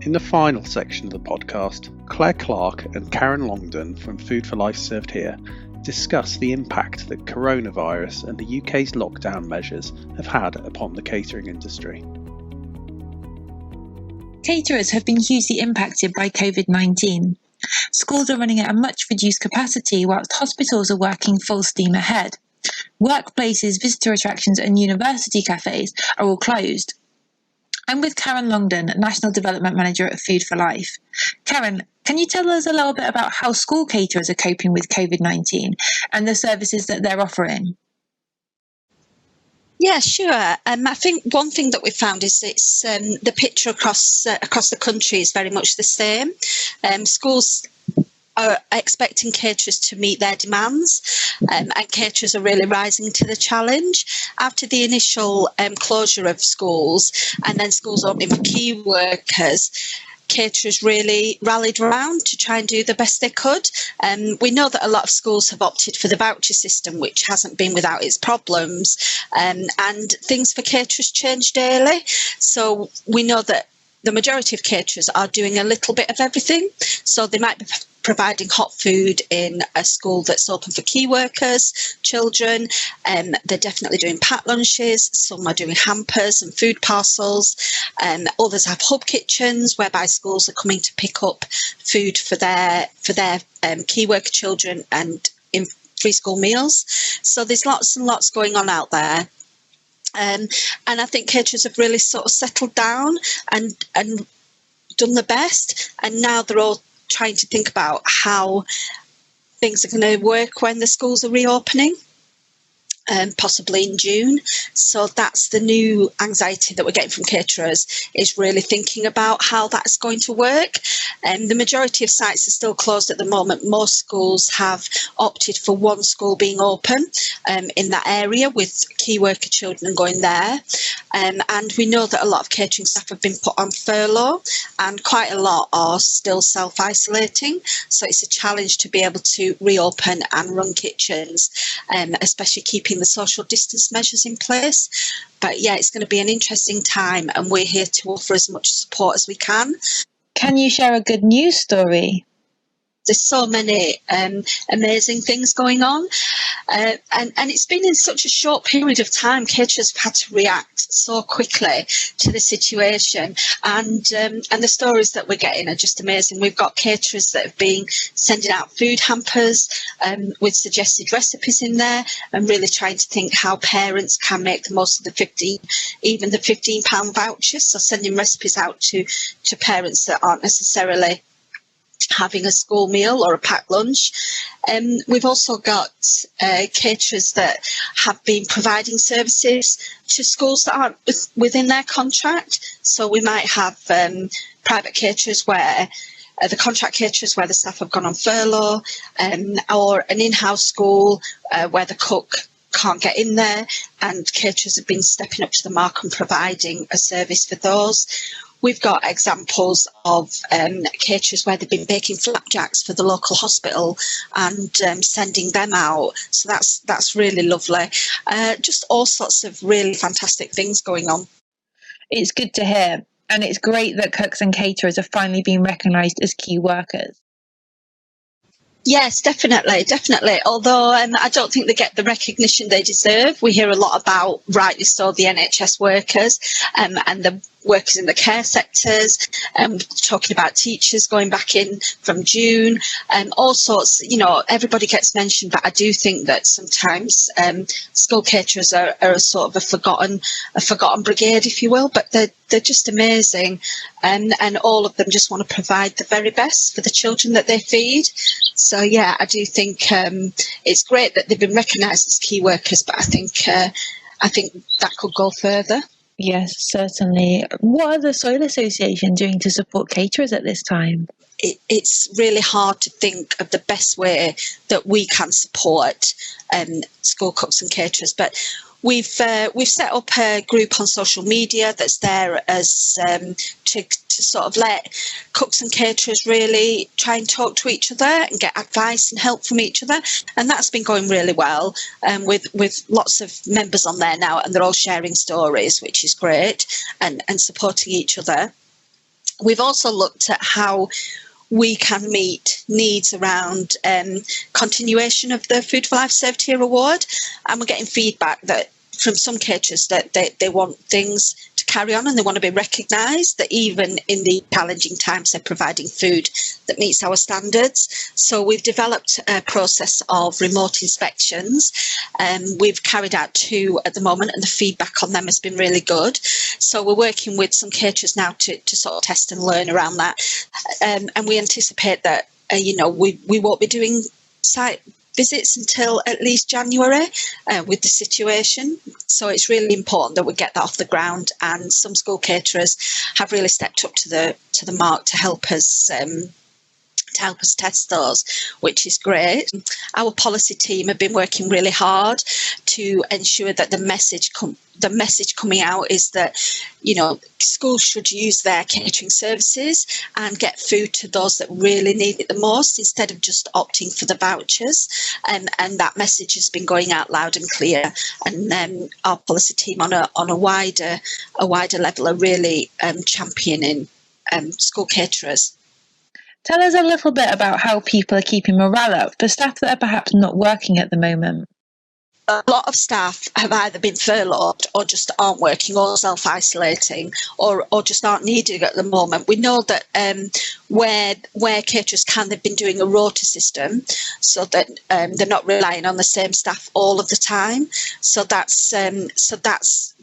In the final section of the podcast, Claire Clark and Karen Longdon from Food for Life Served Here discuss the impact that coronavirus and the UK's lockdown measures have had upon the catering industry. Caterers have been hugely impacted by COVID-19. Schools are running at a much reduced capacity whilst hospitals are working full steam ahead. Workplaces, visitor attractions and university cafes are all closed. I'm with Karen Longdon, National Development Manager at Food for Life. Karen, can you tell us a little bit about how school caterers are coping with COVID-19 and the services that they're offering? Yeah, sure. I think one thing that we found is it's the picture across the country is very much the same. Schools are expecting caterers to meet their demands, and caterers are really rising to the challenge. After the initial closure of schools and then schools opening for key workers, caterers really rallied around to try and do the best they could. We know that a lot of schools have opted for the voucher system, which hasn't been without its problems, and things for caterers change daily. So we know that the majority of caterers are doing a little bit of everything. So they might be providing hot food in a school that's open for key workers, children. They're definitely doing packed lunches. Some are doing hampers and food parcels. Others have hub kitchens whereby schools are coming to pick up food for their key worker children and in free school meals. So there's lots and lots going on out there. And I think caterers have really sort of settled down and done the best. And now they're all trying to think about how things are going to work when the schools are reopening, possibly in June. So that's the new anxiety that we're getting from caterers, is really thinking about how that's going to work. The majority of sites are still closed at the moment. Most schools have opted for one school being open in that area with key worker children going there. And we know that a lot of catering staff have been put on furlough and quite a lot are still self-isolating. So it's a challenge to be able to reopen and run kitchens, especially keeping the social distance measures in place. But yeah, it's going to be an interesting time and we're here to offer as much support as we can. Can you share a good news story? There's so many amazing things going on, and it's been in such a short period of time. Caterers have had to react so quickly to the situation, and the stories that we're getting are just amazing. We've got caterers that have been sending out food hampers with suggested recipes in there, and really trying to think how parents can make the most of the £15 vouchers. So sending recipes out to parents that aren't necessarily having a school meal or a packed lunch. We've also got caterers that have been providing services to schools that aren't within their contract. So we might have private caterers where the contract caterers where the staff have gone on furlough, or an in-house school where the cook can't get in there, and caterers have been stepping up to the mark and providing a service for those. We've got examples of caterers where they've been baking flapjacks for the local hospital and sending them out. So that's really lovely. Just all sorts of really fantastic things going on. It's good to hear. And it's great that cooks and caterers are finally being recognised as key workers. Yes, definitely. Although I don't think they get the recognition they deserve. We hear a lot about, rightly so, the NHS workers and the workers in the care sectors, talking about teachers going back in from June, all sorts. You know, everybody gets mentioned, but I do think that sometimes school caterers are a sort of a forgotten brigade, if you will. But they're just amazing, and all of them just want to provide the very best for the children that they feed. So yeah, I do think it's great that they've been recognised as key workers, but I think that could go further. Yes, certainly. What are the Soil Association doing to support caterers at this time? It's really hard to think of the best way that we can support school cooks and caterers, but we've set up a group on social media that's there as to sort of let cooks and caterers really try and talk to each other and get advice and help from each other, and that's been going really well, with lots of members on there now, and they're all sharing stories, which is great, and supporting each other. We've also looked at how we can meet needs around continuation of the Food for Life Served Here award, and we're getting feedback that from some caterers that they want things to carry on and they want to be recognised, that even in the challenging times they're providing food that meets our standards. So we've developed a process of remote inspections. We've carried out 2 at the moment, and the feedback on them has been really good. So we're working with some caterers now to sort of test and learn around that. And we anticipate that, we won't be doing site visits until at least January with the situation. So it's really important that we get that off the ground, and some school caterers have really stepped up to the mark to help us test those, which is great. Our policy team have been working really hard to ensure that the message coming out is that, schools should use their catering services and get food to those that really need it the most, instead of just opting for the vouchers. And that message has been going out loud and clear. And our policy team on a wider level are really championing school caterers. Tell us a little bit about how people are keeping morale up for staff that are perhaps not working at the moment. A lot of staff have either been furloughed or just aren't working, or self-isolating, or just aren't needed at the moment. We know that where caterers can, they've been doing a rota system so that they're not relying on the same staff all of the time. So that's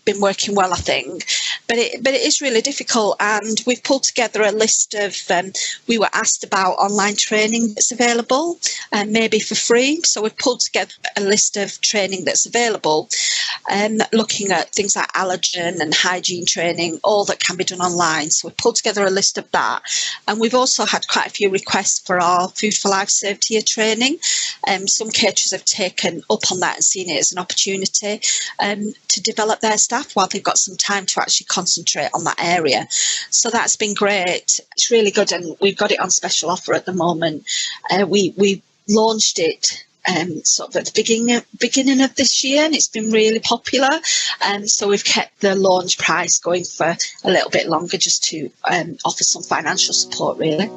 been working well, I think. But it is really difficult, and we've pulled together a list of, we were asked about online training that's available, and maybe for free. So we've pulled together a list of training that's available, looking at things like allergen and hygiene training, all that can be done online. So we've pulled together a list of that. And we've also had quite a few requests for our Food for Life Served Here training. Some caterers have taken up on that and seen it as an opportunity to develop their staff while they've got some time to actually concentrate on that area. So that's been great. It's really good, and we've got it on special offer at the moment. We launched it sort of at the beginning of this year, and it's been really popular. So we've kept the launch price going for a little bit longer, just to offer some financial support, really.